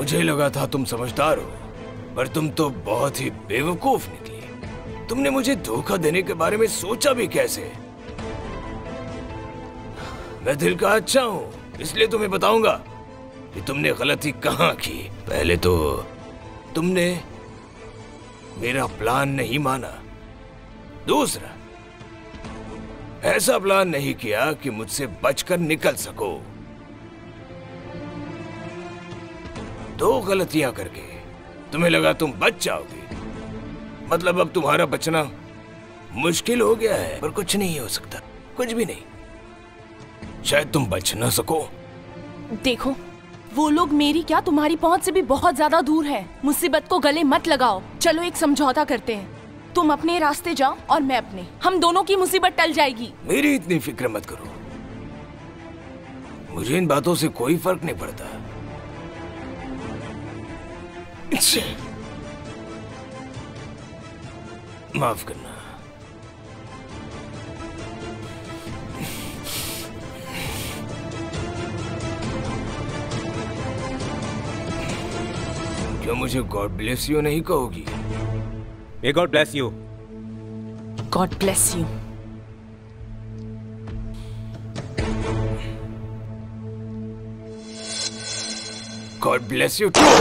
मुझे लगा था तुम समझदार हो, पर तुम तो बहुत ही बेवकूफ निकली। तुमने मुझे धोखा देने के बारे में सोचा भी कैसे? मैं दिल का अच्छा हूँ, इसलिए तुम्हें बताऊंगा कि तुमने गलती कहाँ की। पहले तो तुमने मेरा प्लान नहीं माना। दूसरा, ऐसा प्लान नहीं किया कि मुझसे बचकर निकल सको। दो गलतियां करके तुम्हें लगा तुम बच जाओगे, मतलब अब तुम्हारा बचना मुश्किल हो गया है। पर कुछ नहीं हो सकता, कुछ भी नहीं। शायद तुम बच ना सको। देखो, वो लोग मेरी क्या तुम्हारी पहुंच से भी बहुत ज्यादा दूर है। मुसीबत को गले मत लगाओ। चलो एक समझौता करते हैं। तुम अपने रास्ते जाओ और मैं अपने। हम दोनों की मुसीबत टल जाएगी। मेरी इतनी फिक्र मत करो, मुझे इन बातों से कोई फर्क नहीं पड़ता। माफ करना। क्या मुझे गॉड ब्लेस यू नहीं कहोगी? May God bless you. God bless you. God bless you too.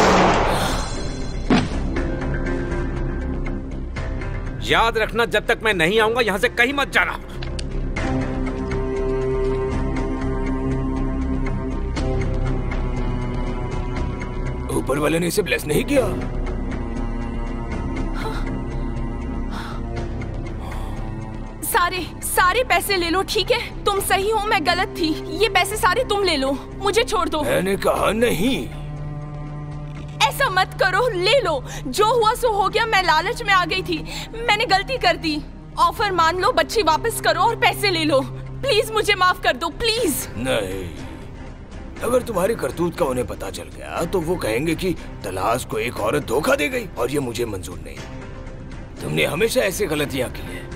याद रखना, जब तक मैं नहीं आऊंगा यहां से कहीं मत जाना। ऊपर वाले ने इसे ब्लेस नहीं किया। सारे पैसे ले लो, ठीक है? तुम सही हो, मैं गलत थी। ये पैसे सारे तुम ले लो, मुझे छोड़ दो। मैंने कहा नहीं। ऐसा मत करो, ले लो। जो हुआ सो हो गया। मैं लालच में आ गई थी, मैंने गलती कर दी। ऑफर मान लो, बच्ची वापस करो और पैसे ले लो। प्लीज मुझे माफ कर दो, प्लीज। नहीं, अगर तुम्हारी करतूत का उन्हें पता चल गया तो वो कहेंगे कि तलाश को एक औरत धोखा दे गई, और ये मुझे मंजूर नहीं। तुमने हमेशा ऐसी गलतियां की हैं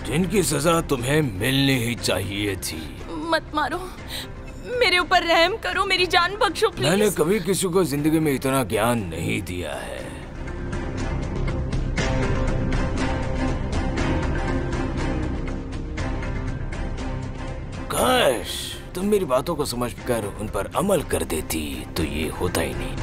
जिनकी सजा तुम्हें मिलनी ही चाहिए थी। मत मारो, मेरे ऊपर रहम करो, मेरी जान बख्शो प्लीज। मैंने कभी किसी को जिंदगी में इतना ज्ञान नहीं दिया है। काश तुम मेरी बातों को समझकर उन पर अमल कर देती तो ये होता ही नहीं।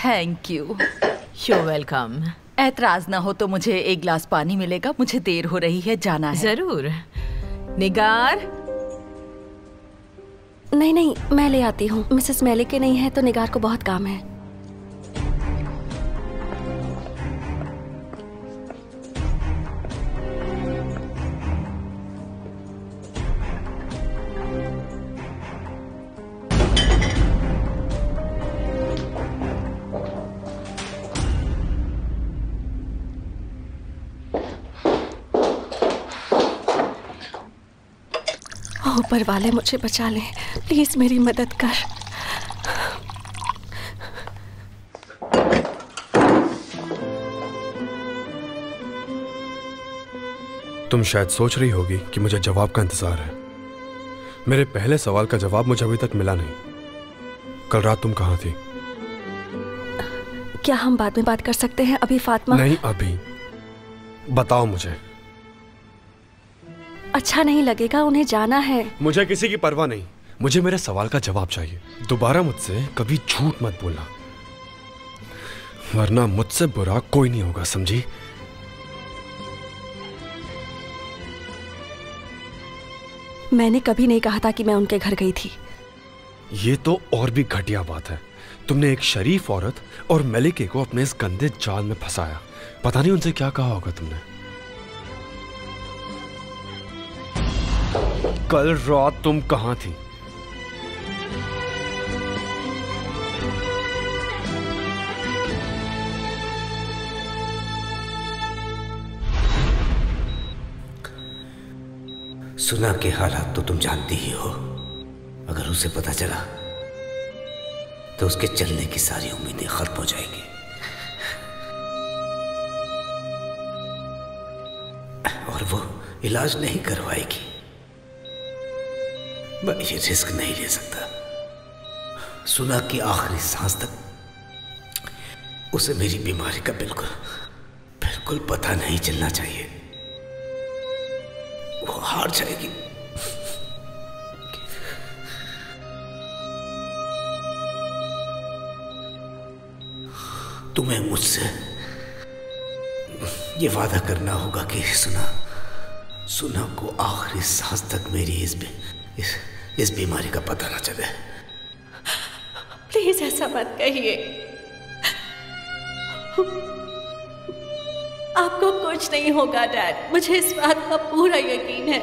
Thank you. You welcome. ऐतराज ना हो तो मुझे एक गिलास पानी मिलेगा, मुझे देर हो रही है, जाना है। जरूर। निगार। नहीं नहीं, मैं ले आती हूँ। मिसेस मेलिके नहीं है तो निगार को बहुत काम है। ऊपर वाले मुझे बचा लें, प्लीज मेरी मदद कर। तुम शायद सोच रही होगी कि मुझे जवाब का इंतजार है। मेरे पहले सवाल का जवाब मुझे अभी तक मिला नहीं। कल रात तुम कहाँ थी? क्या हम बाद में बात कर सकते हैं? अभी फातिमा। नहीं, अभी बताओ मुझे। अच्छा नहीं लगेगा, उन्हें जाना है। मुझे किसी की परवाह नहीं, मुझे मेरे सवाल का जवाब चाहिए। दोबारा मुझसे कभी झूठ मत बोलना, वरना मुझसे बुरा कोई नहीं होगा, समझी? मैंने कभी नहीं कहा था कि मैं उनके घर गई थी। ये तो और भी घटिया बात है। तुमने एक शरीफ औरत और मेलिके को अपने इस गंदे जाल में फंसाया। पता नहीं उनसे क्या कहा होगा तुमने। कल रात तुम कहां थी? सुना के हालात तो तुम जानती ही हो। अगर उसे पता चला तो उसके चलने की सारी उम्मीदें खत्म हो जाएंगी। और वो इलाज नहीं करवाएगी। मैं ये रिस्क नहीं ले सकता। सुना कि आखिरी सांस तक उसे मेरी बीमारी का बिल्कुल पता नहीं चलना चाहिए। वो हार जाएगी। तुम्हें मुझसे ये वादा करना होगा कि सुना को आखिरी सांस तक मेरी इस बीमारी का पता ना चले। प्लीज ऐसा मत कहिए। आपको कुछ नहीं होगा डैड, मुझे इस बात का पूरा यकीन है।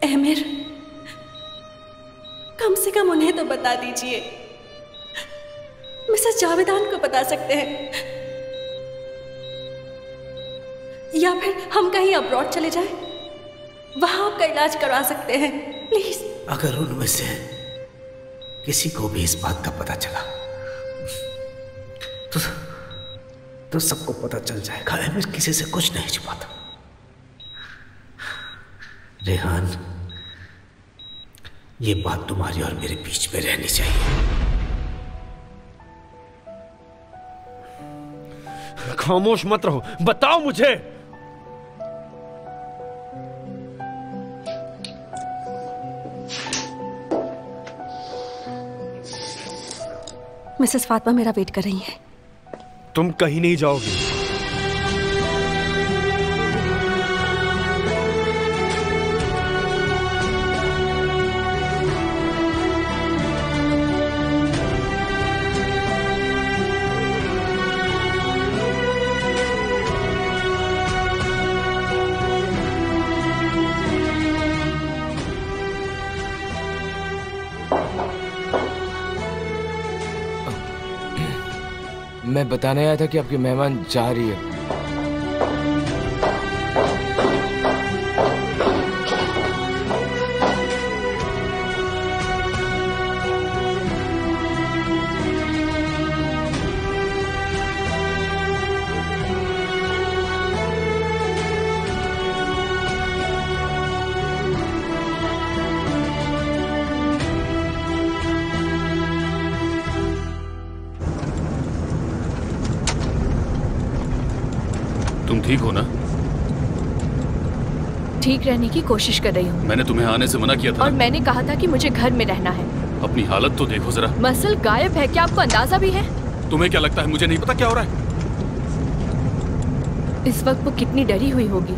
एमिर, कम से कम उन्हें तो बता दीजिए। मिसेस जावेदान को बता सकते हैं, या फिर हम कहीं अब्रॉड चले जाएं, वहां आपका इलाज करवा सकते हैं, प्लीज। अगर उनमें से किसी को भी इस बात का पता चला तो सबको पता चल जाएगा। एमिर किसी से कुछ नहीं छुपाता। रेहान, ये बात तुम्हारी और मेरे बीच में रहनी चाहिए। खामोश मत रहो, बताओ मुझे। मिसेस फातिमा मेरा वेट कर रही हैं। तुम कहीं नहीं जाओगी। मैं बताने आया था कि आपकी मेहमान जा रही है। तुम ठीक हो ना? ठीक रहने की कोशिश कर रही हूँ। मैंने तुम्हें आने से मना किया था और मैंने कहा था कि मुझे घर में रहना है। अपनी हालत तो देखो जरा। मसल गायब है, क्या आपको अंदाजा भी है? तुम्हें क्या लगता है मुझे नहीं पता क्या हो रहा है? इस वक्त वो कितनी डरी हुई होगी।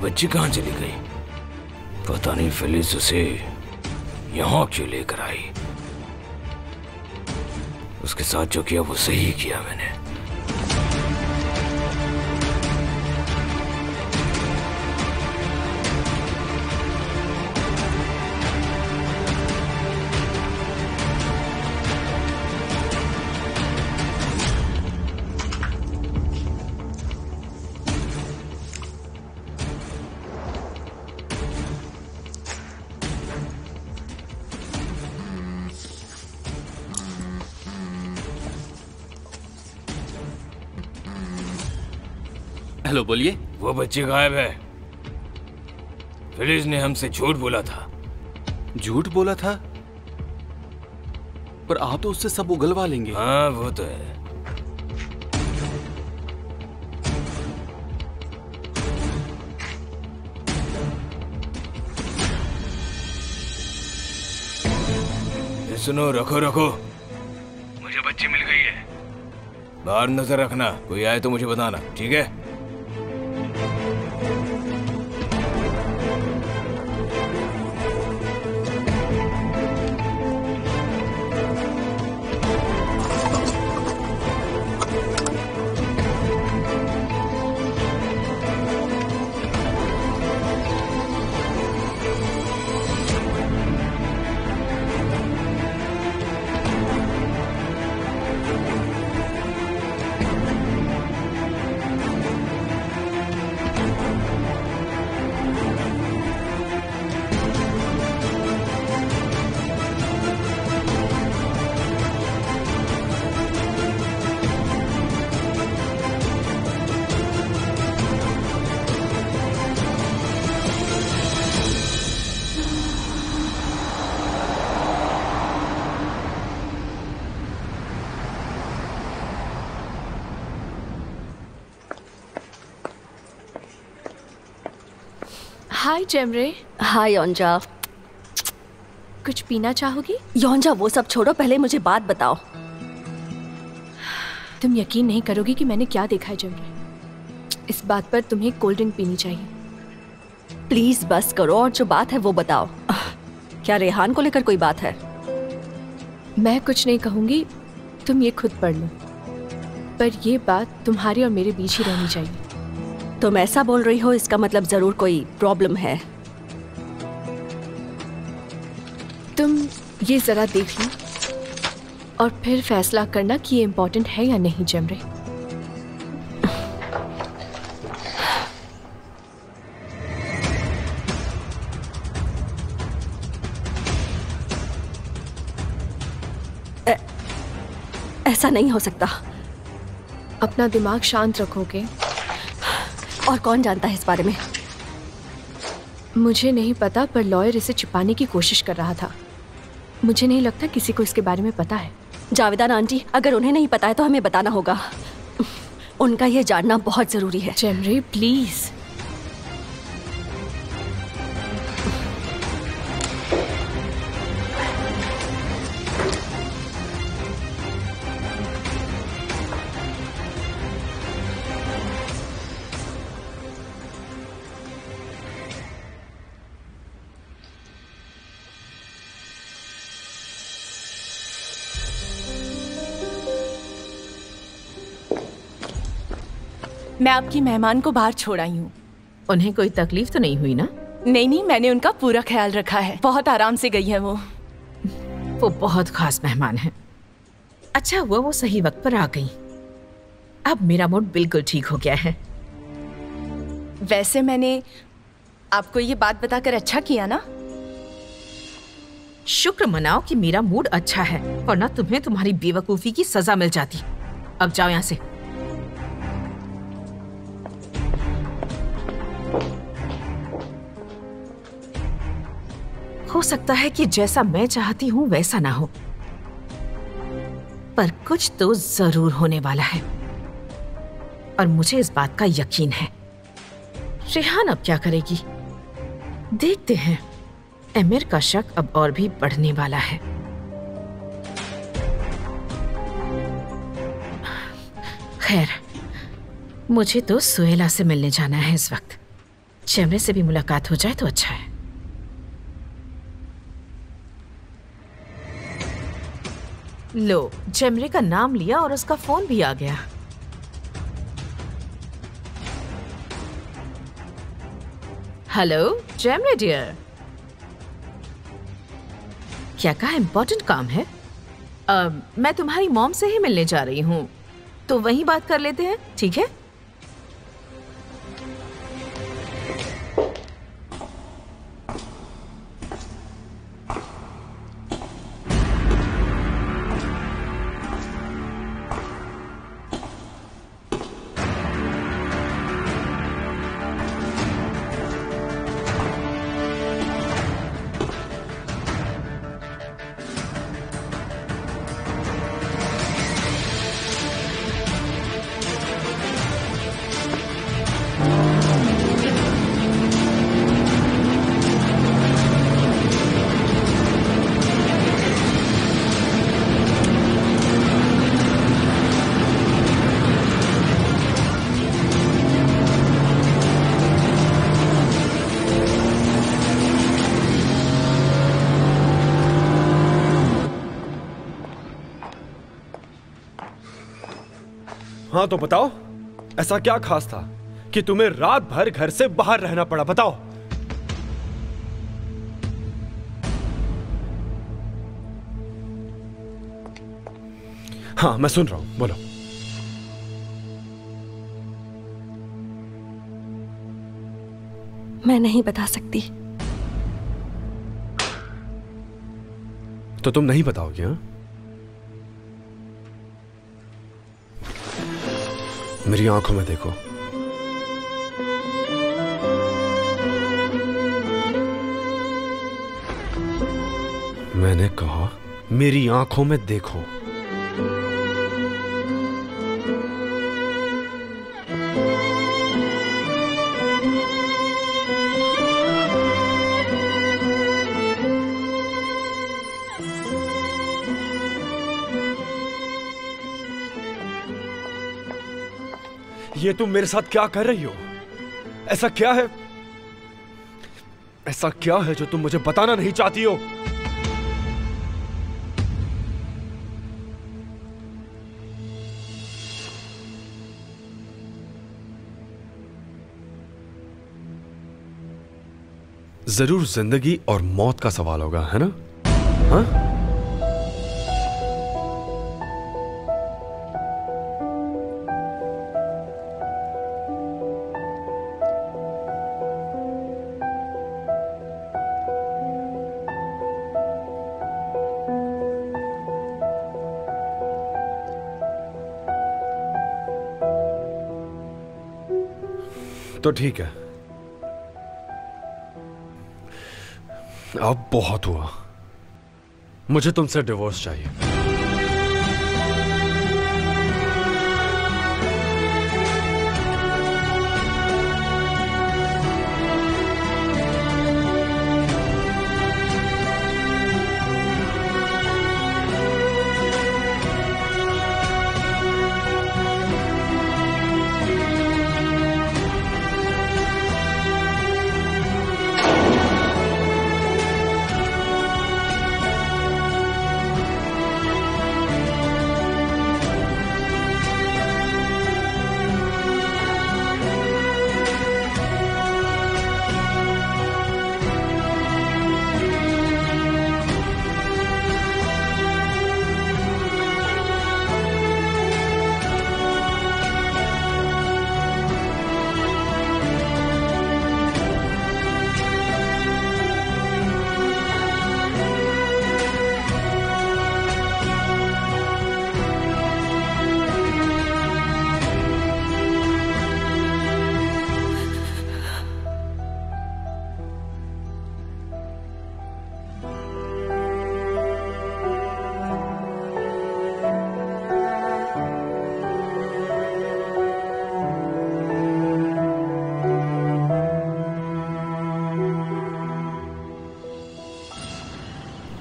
बच्ची कहाँ चली गई? पता नहीं फिलिस उसे यहाँ क्यों लेकर आई। उसके साथ जो किया वो सही किया मैंने। हेलो, बोलिए। वो बच्ची गायब है। फिलिस ने हमसे झूठ बोला था। झूठ बोला था? पर आप तो उससे सब उगलवा लेंगे। हाँ वो तो है। सुनो, रखो रखो, मुझे बच्ची मिल गई है। बाहर नजर रखना, कोई आए तो मुझे बताना, ठीक है? हाय जेमरे। हाय योंजा। कुछ पीना चाहोगी? योंजा वो सब छोड़ो, पहले मुझे बात बताओ। तुम यकीन नहीं करोगी कि मैंने क्या देखा है जेमरे। इस बात पर तुम्हें कोल्ड ड्रिंक पीनी चाहिए। प्लीज बस करो और जो बात है वो बताओ। क्या रेहान को लेकर कोई बात है? मैं कुछ नहीं कहूंगी, तुम ये खुद पढ़ लो। पर ये बात तुम्हारी और मेरे बीच ही रहनी चाहिए। तुम ऐसा बोल रही हो, इसका मतलब जरूर कोई प्रॉब्लम है। तुम ये जरा देख लो और फिर फैसला करना कि ये इम्पोर्टेंट है या नहीं जेमरे। ऐसा नहीं हो सकता। अपना दिमाग शांत रखोगे? और कौन जानता है इस बारे में? मुझे नहीं पता, पर लॉयर इसे छिपाने की कोशिश कर रहा था। मुझे नहीं लगता किसी को इसके बारे में पता है। जावेदान आंटी, अगर उन्हें नहीं पता है तो हमें बताना होगा। उनका ये जानना बहुत जरूरी है। जेमरे प्लीज। मैं आपकी मेहमान को बाहर छोड़ आई हूँ। उन्हें कोई तकलीफ तो नहीं हुई ना? नहीं नहीं, मैंने उनका पूरा ख्याल रखा है। बहुत आराम से गई है वो। वो बहुत खास मेहमान है। अच्छा हुआ वो सही वक्त पर आ गई। अब मेरा मूड बिल्कुल ठीक हो गया है। वैसे मैंने आपको ये बात बताकर अच्छा किया ना? शुक्र मनाओ कि मेरा मूड अच्छा है, वरना तुम्हें तुम्हारी बेवकूफी की सजा मिल जाती। अब जाओ यहाँ से। हो सकता है कि जैसा मैं चाहती हूं वैसा ना हो, पर कुछ तो जरूर होने वाला है और मुझे इस बात का यकीन है। रेहान अब क्या करेगी, देखते हैं। एमिर का शक अब और भी बढ़ने वाला है। खैर, मुझे तो सुहेला से मिलने जाना है इस वक्त। चेमरे से भी मुलाकात हो जाए तो अच्छा है। लो, चेमरे का नाम लिया और उसका फोन भी आ गया। हेलो चेमरे डियर, क्या कहा? इम्पोर्टेंट काम है? मैं तुम्हारी मॉम से ही मिलने जा रही हूँ, तो वहीं बात कर लेते हैं, ठीक है? हाँ तो बताओ, ऐसा क्या खास था कि तुम्हें रात भर घर से बाहर रहना पड़ा? बताओ। हाँ, मैं सुन रहा हूं, बोलो। मैं नहीं बता सकती। तो तुम नहीं बताओगे? हाँ, मेरी आंखों में देखो। मैंने कहा मेरी आंखों में देखो। ये तुम मेरे साथ क्या कर रही हो? ऐसा क्या है, ऐसा क्या है जो तुम मुझे बताना नहीं चाहती हो? जरूर जिंदगी और मौत का सवाल होगा, है ना? हाँ? तो ठीक है, अब बहुत हुआ। मुझे तुमसे डिवोर्स चाहिए।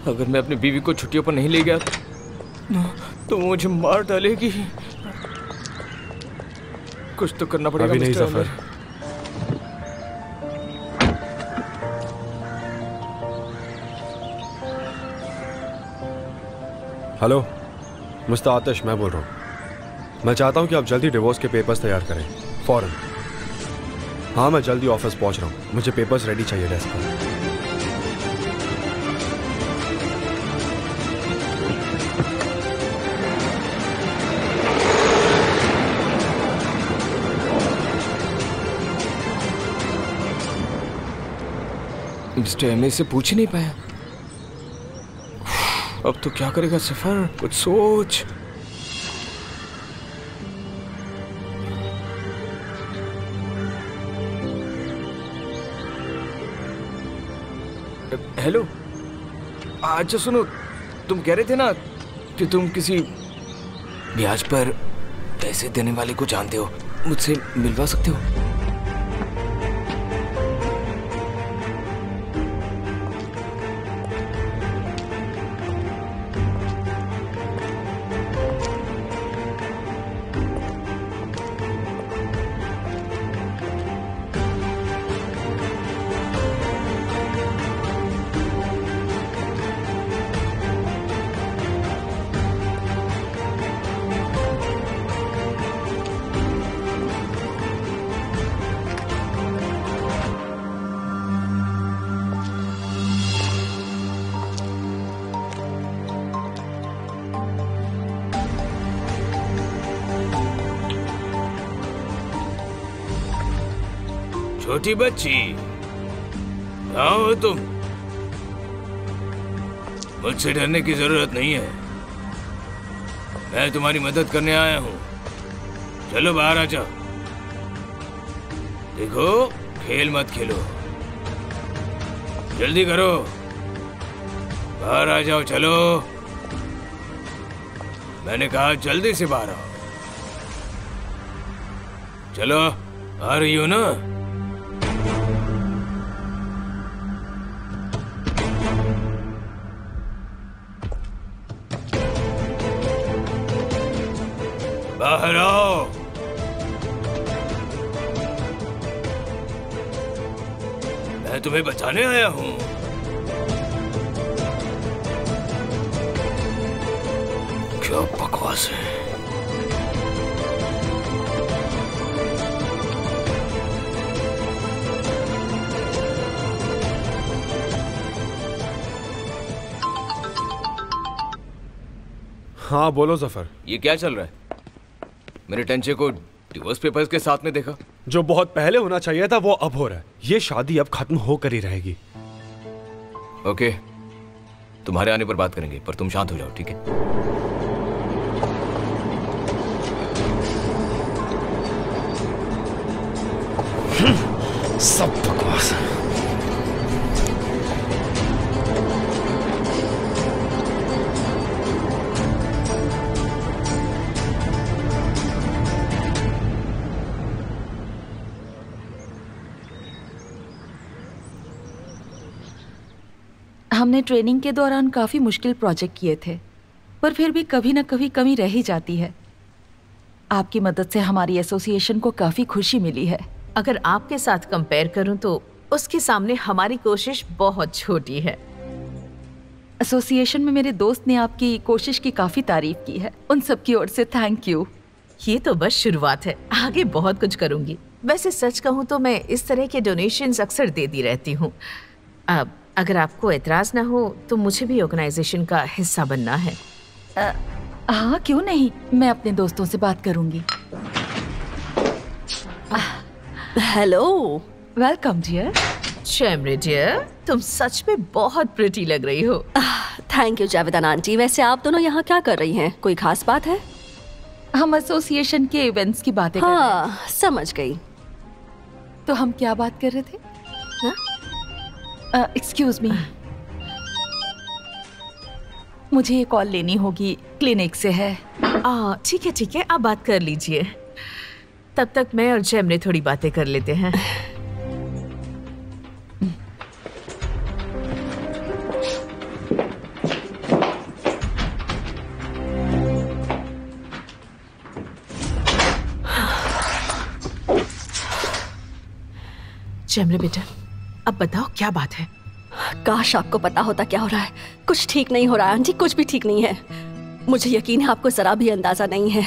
अगर मैं अपनी बीवी को छुट्टियों पर नहीं ले गया तो वो मुझे मार डालेगी। कुछ तो करना पड़ेगा। अभी नहीं मिस्टर जफर। हेलो मिस्टर आतिश, मैं बोल रहा हूँ। मैं चाहता हूँ कि आप जल्दी डिवोर्स के पेपर्स तैयार करें, फौरन। हाँ, मैं जल्दी ऑफिस पहुँच रहा हूँ। मुझे पेपर्स रेडी चाहिए डेस्क पर। मिस्टर एमए से पूछ ही नहीं पाया। अब तो क्या करेगा सफर, कुछ सोच। हेलो, अच्छा सुनो, तुम कह रहे थे ना कि तुम किसी ब्याज पर पैसे देने वाले को जानते हो, मुझसे मिलवा सकते हो? छोटी बच्ची, कहाँ हो तुम? मुझसे डरने की जरूरत नहीं है, मैं तुम्हारी मदद करने आया हूँ। चलो बाहर आ जाओ। देखो, खेल मत खेलो, जल्दी करो, बाहर आ जाओ। चलो, मैंने कहा जल्दी से बाहर आओ। चलो, आ रही हो ना? बाहर आओ। मैं तुम्हें बचाने आया हूं। क्या बकवास है। हाँ बोलो जफर। ये क्या चल रहा है? मेरे टेंचे को डिवोर्स पेपर्स के साथ में देखा। जो बहुत पहले होना चाहिए था वो अब हो रहा है। ये शादी अब खत्म होकर ही रहेगी। ओके, तुम्हारे आने पर बात करेंगे, पर तुम शांत हो जाओ, ठीक है? सब बकवास। हमने ट्रेनिंग के दौरान काफ़ी मुश्किल प्रोजेक्ट किए थे, पर फिर भी कभी ना कभी कमी रह ही जाती है। आपकी मदद से हमारी एसोसिएशन को काफ़ी खुशी मिली है। अगर आपके साथ कंपेयर करूं तो उसके सामने हमारी कोशिश बहुत छोटी है। एसोसिएशन में मेरे दोस्त ने आपकी कोशिश की काफ़ी तारीफ की है। उन सब की ओर से थैंक यू। ये तो बस शुरुआत है, आगे बहुत कुछ करूंगी। वैसे सच कहूँ तो मैं इस तरह के डोनेशंस अक्सर देती रहती हूँ। अब अगर आपको एतराज ना हो तो मुझे भी ऑर्गेनाइजेशन का हिस्सा बनना है। हाँ, क्यों नहीं, मैं अपने दोस्तों से बात करूंगी। Hello, welcome dear. Shaimari dear, तुम सच में बहुत प्रिटी लग रही हो। Thank you Javedan aunty. वैसे आप दोनों यहाँ क्या कर रही हैं? कोई खास बात है? हम एसोसिएशन के इवेंट्स की बातें कर रहे हैं। हाँ, समझ गई। तो हम क्या बात कर रहे थे? एक्सक्यूज मी, मुझे ये कॉल लेनी होगी, क्लिनिक से है। ठीक है, आप बात कर लीजिए। तब तक मैं और जैमरे थोड़ी बातें कर लेते हैं। जैमरे बेटा, अब बताओ क्या बात है? काश आपको पता होता क्या हो रहा है। कुछ ठीक नहीं हो रहा है आंटी, कुछ भी ठीक नहीं है। मुझे यकीन है आपको जरा भी अंदाजा नहीं है,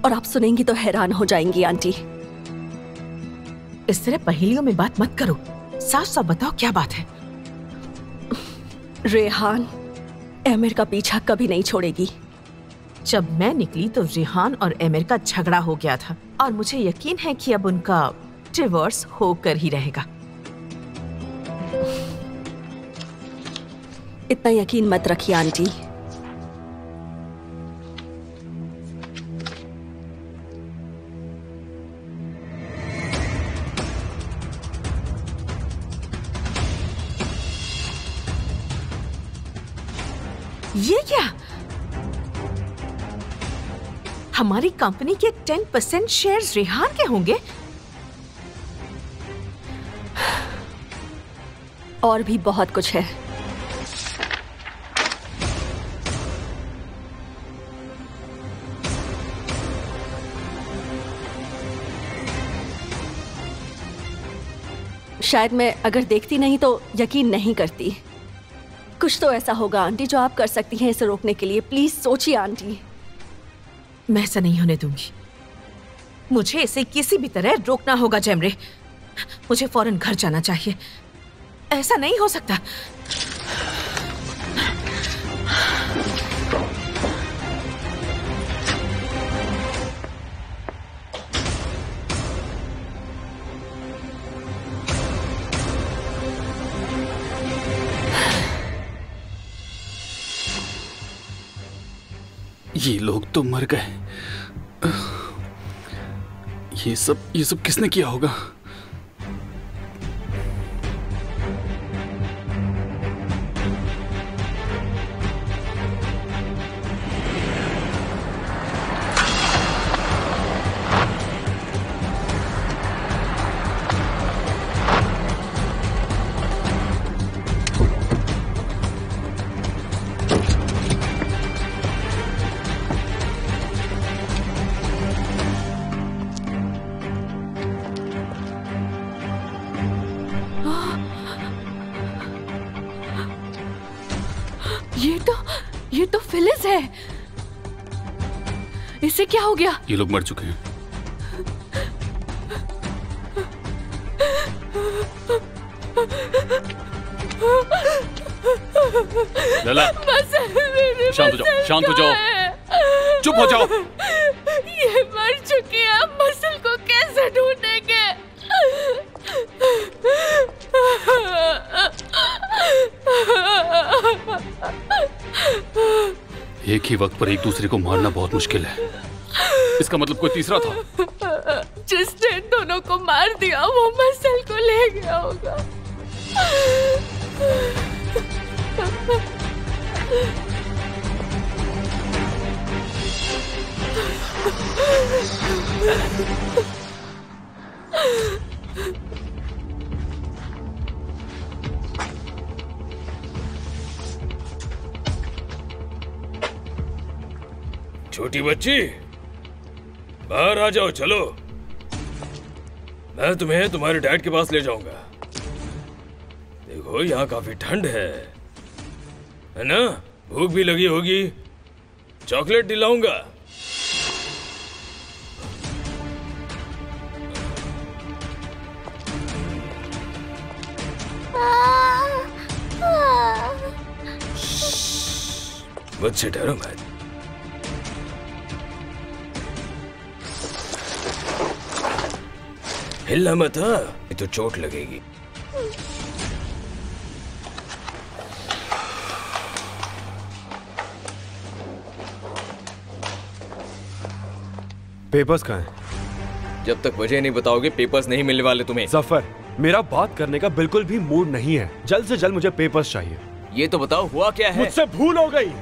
और आप सुनेंगी तो हैरान हो जाएंगी आंटी। इस तरह पहेलियों में बात मत करो, साफ साफ बताओ क्या बात है। रेहान एमिर का पीछा कभी नहीं छोड़ेगी। जब मैं निकली तो रेहान और एमिर का झगड़ा हो गया था, और मुझे यकीन है कि अब उनका डिवोर्स होकर ही रहेगा। इतना यकीन मत रखिए आंटी। ये क्या? हमारी कंपनी के 10% शेयर्स रेहान के होंगे? और भी बहुत कुछ है। शायद मैं अगर देखती नहीं तो यकीन नहीं करती। कुछ तो ऐसा होगा आंटी जो आप कर सकती हैं इसे रोकने के लिए। प्लीज सोचिए आंटी। मैं ऐसा नहीं होने दूंगी। मुझे इसे किसी भी तरह रोकना होगा जैमरे। मुझे फौरन घर जाना चाहिए। ऐसा नहीं हो सकता। ये लोग तो मर गए। ये सब किसने किया होगा? ये तो फिलिस है। इसे क्या हो गया? ये लोग मर चुके हैं। लला, शांत हो जाओ, शांत हो जाओ, चुप हो जाओ। ये मर चुकी है, मसल को कैसे ढूंढेंगे? एक ही वक्त पर एक दूसरे को मारना बहुत मुश्किल है। इसका मतलब कोई तीसरा था। जिसने इन दोनों को मार दिया वो मसल को ले गया होगा। छोटी बच्ची, बाहर आ जाओ। चलो, मैं तुम्हें तुम्हारे डैड के पास ले जाऊंगा। देखो यहाँ काफी ठंड है ना? भूख भी लगी होगी। चॉकलेट दिलाऊंगा। मुझसे डरो मत। हिलना मत, हाँ? ये तो चोट लगेगी। पेपर्स कहाँ हैं? जब तक वजह नहीं बताओगे पेपर्स नहीं मिलने वाले तुम्हें। जफर, मेरा बात करने का बिल्कुल भी मूड नहीं है। जल्द से जल्द मुझे पेपर्स चाहिए। ये तो बताओ हुआ क्या है? मुझसे भूल हो गई।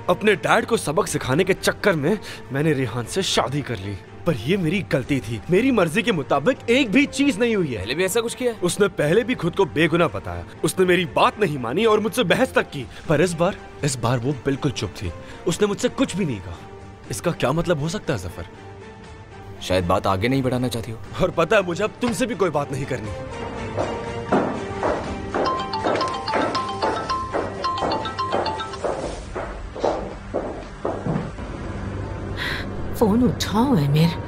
अपने डैड को सबक सिखाने के चक्कर में मैंने रेहान से शादी कर ली, पर ये मेरी गलती थी। मेरी मर्जी के मुताबिक एक भी चीज नहीं हुई है। पहले भी ऐसा कुछ किया? उसने पहले भी खुद को बेगुनाह बताया। उसने मेरी बात नहीं मानी और मुझसे बहस तक की, पर इस बार वो बिल्कुल चुप थी। उसने मुझसे कुछ भी नहीं कहा। इसका क्या मतलब हो सकता है जफर? शायद बात आगे नहीं बढ़ाना चाहती हो। और पता है मुझे अब तुमसे भी कोई बात नहीं करनी। फोन उठाओ एमिर।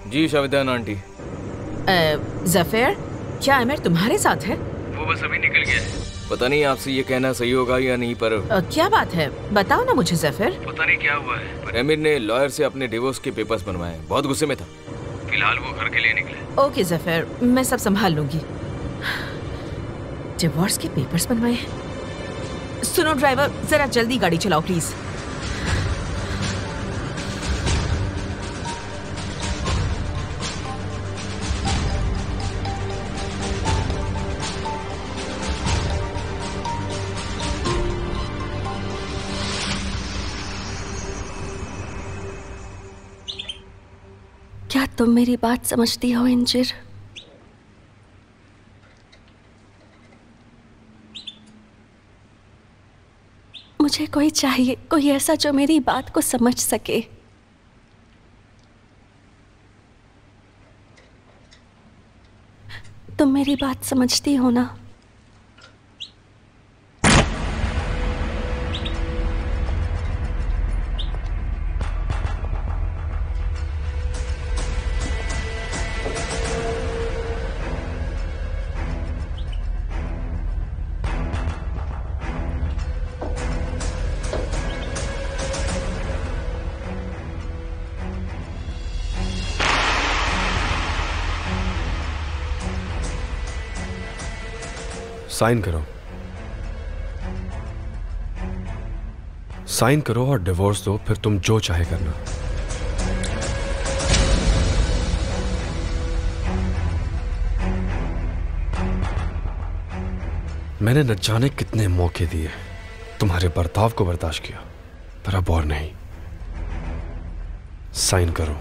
जी शाविदान आंटी। जफर, क्या एमिर तुम्हारे साथ है? वो बस अभी निकल गया है। पता नहीं आपसे ये कहना सही होगा या नहीं, पर क्या बात है बताओ ना मुझे जफर। पता नहीं क्या हुआ है, पर एमिर ने लॉयर से अपने डिवोर्स के पेपर्स बनवाए। बहुत गुस्से में था। फिलहाल वो घर के लिए निकले। ओके जफर, मैं सब संभाल लूंगी। डिवोर्स के पेपर्स बनवाए हैं? सुनो ड्राइवर, जरा जल्दी गाड़ी चलाओ प्लीज। क्या तुम मेरी बात समझती हो इंजिर? मुझे कोई चाहिए, कोई ऐसा जो मेरी बात को समझ सके। तुम मेरी बात समझती हो ना? साइन करो, साइन करो और डिवोर्स दो, फिर तुम जो चाहे करना। मैंने न जाने कितने मौके दिए, तुम्हारे बर्ताव को बर्दाश्त किया, पर अब और नहीं। साइन करो।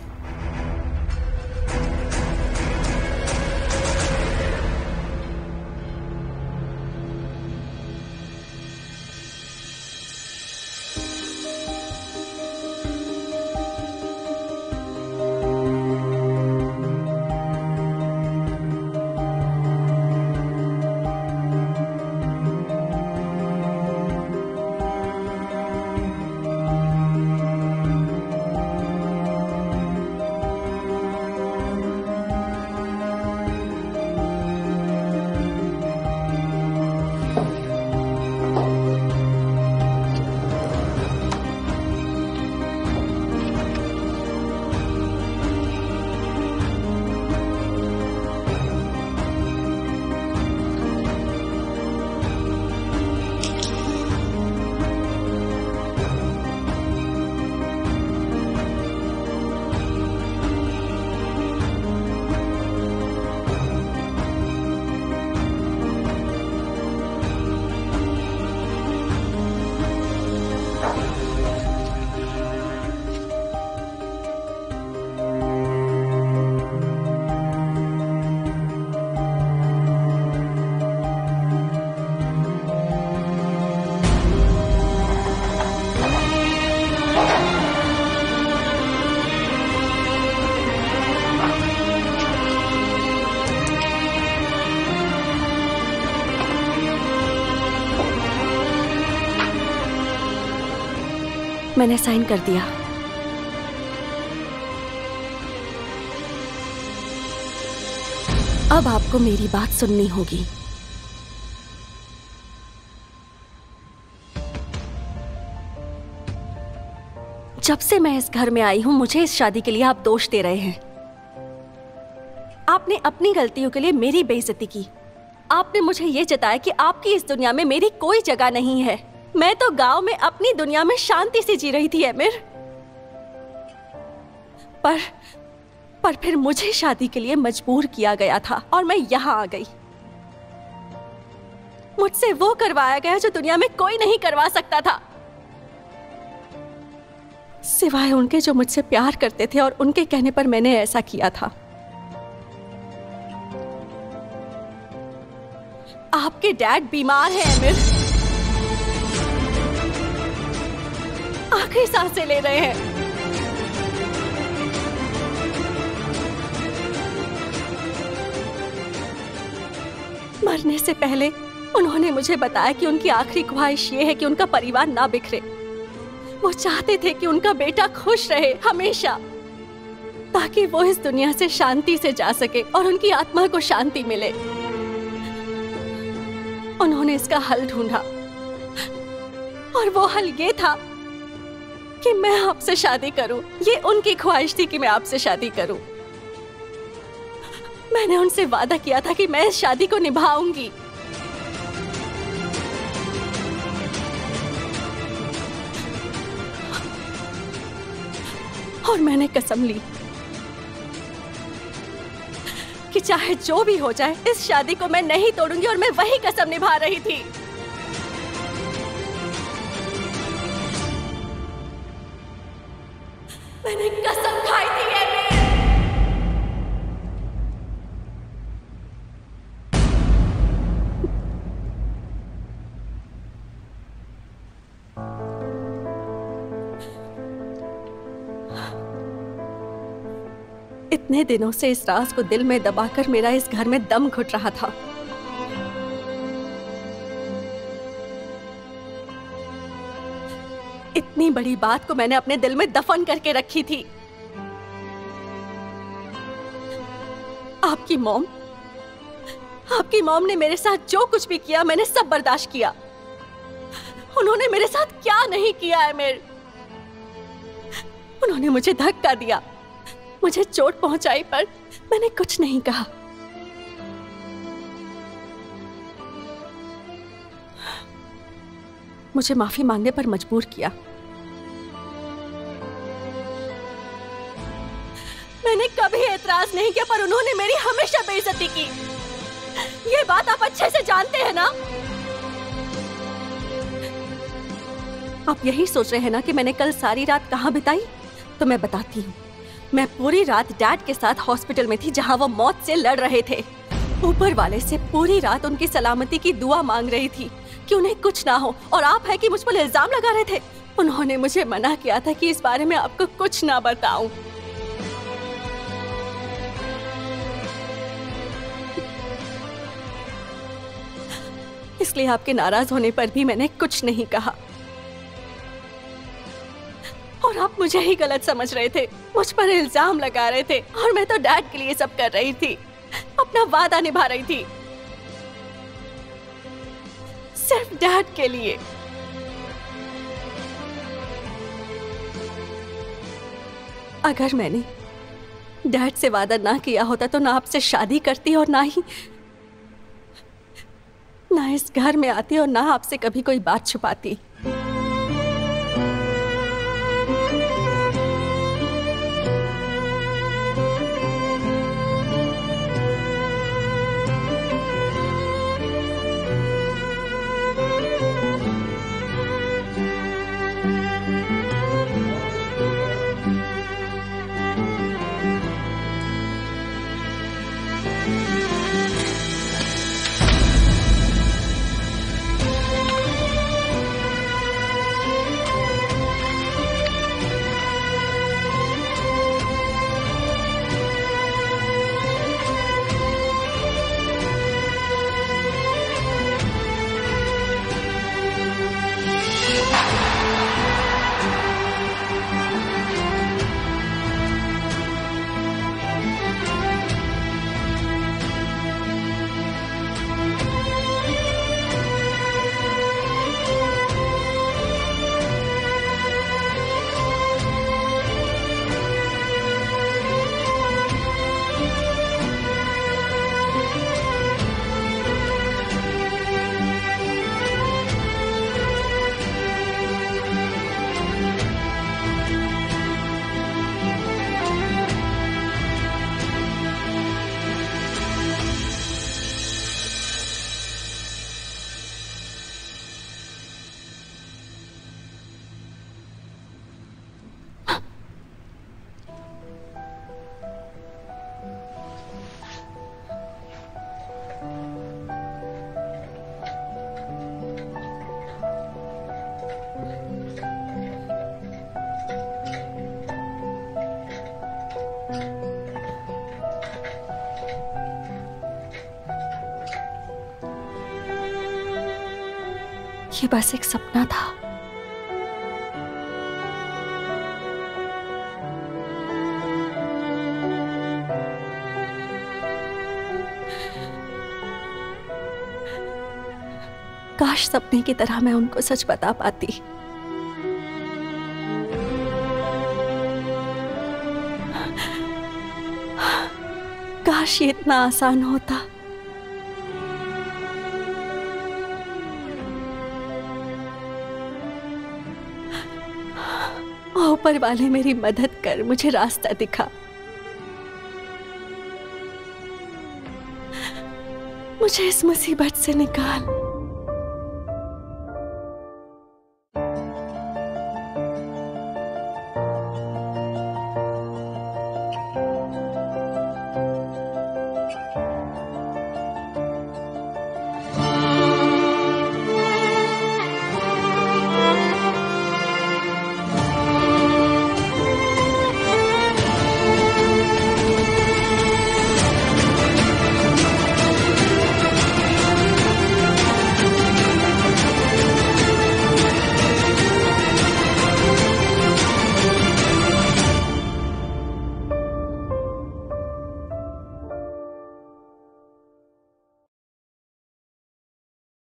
मैंने साइन कर दिया। अब आपको मेरी बात सुननी होगी। जब से मैं इस घर में आई हूं, मुझे इस शादी के लिए आप दोष दे रहे हैं। आपने अपनी गलतियों के लिए मेरी बेइज्जती की। आपने मुझे ये जताया कि आपकी इस दुनिया में मेरी कोई जगह नहीं है। मैं तो गांव में अपनी दुनिया में शांति से जी रही थी एमिर। पर फिर मुझे शादी के लिए मजबूर किया गया था और मैं यहाँ आ गई। मुझसे वो करवाया गया जो दुनिया में कोई नहीं करवा सकता था, सिवाय उनके जो मुझसे प्यार करते थे, और उनके कहने पर मैंने ऐसा किया था। आपके डैड बीमार हैं अमीर, आखिरी सांसें ले रहे हैं। मरने से पहले उन्होंने मुझे बताया कि उनकी आखिरी ख्वाहिश ये है कि उनका परिवार ना बिखरे। वो चाहते थे कि उनका बेटा खुश रहे हमेशा, ताकि वो इस दुनिया से शांति से जा सके और उनकी आत्मा को शांति मिले। उन्होंने इसका हल ढूंढा और वो हल ये था कि मैं आपसे शादी करूं। ये उनकी ख्वाहिश थी कि मैं आपसे शादी करूं। मैंने उनसे वादा किया था कि मैं इस शादी को निभाऊंगी। और मैंने कसम ली कि चाहे जो भी हो जाए इस शादी को मैं नहीं तोड़ूंगी, और मैं वही कसम निभा रही थी। मैंने कसम खाई थी इतने दिनों से इस राज को दिल में दबाकर मेरा इस घर में दम घुट रहा था। इतनी बड़ी बात को मैंने अपने दिल में दफन करके रखी थी। आपकी मॉम ने मेरे साथ जो कुछ भी किया मैंने सब बर्दाश्त किया। उन्होंने मेरे साथ क्या नहीं किया है मेरे। उन्होंने मुझे धक्का दिया, मुझे चोट पहुंचाई, पर मैंने कुछ नहीं कहा। मुझे माफी मांगने पर मजबूर किया। मैंने कभी एतराज नहीं किया, पर उन्होंने मेरी हमेशा बेइज्जती की। ये बात आप अच्छे से जानते हैं ना। आप यही सोच रहे हैं ना कि मैंने कल सारी रात कहाँ बिताई? तो मैं बताती हूँ। मैं पूरी रात डैड के साथ हॉस्पिटल में थी, जहाँ वो मौत से लड़ रहे थे। ऊपर वाले से पूरी रात उनकी सलामती की दुआ मांग रही थी कि उन्हें कुछ ना हो, और आप है कि मुझ पर इल्जाम लगा रहे थे। उन्होंने मुझे मना किया था कि इस बारे में आपको कुछ ना बताऊं। इसलिए आपके नाराज होने पर भी मैंने कुछ नहीं कहा, और आप मुझे ही गलत समझ रहे थे, मुझ पर इल्जाम लगा रहे थे, और मैं तो डैड के लिए सब कर रही थी, अपना वादा निभा रही थी, सिर्फ डैड के लिए। अगर मैंने डैड से वादा ना किया होता तो ना आपसे शादी करती, और ना इस घर में आती, और ना आपसे कभी कोई बात छुपाती। ये बस एक सपना था। काश सपने की तरह मैं उनको सच बता पाती। काश ये इतना आसान होता। ऊपर वाले मेरी मदद कर मुझे रास्ता दिखा, मुझे इस मुसीबत से निकाल।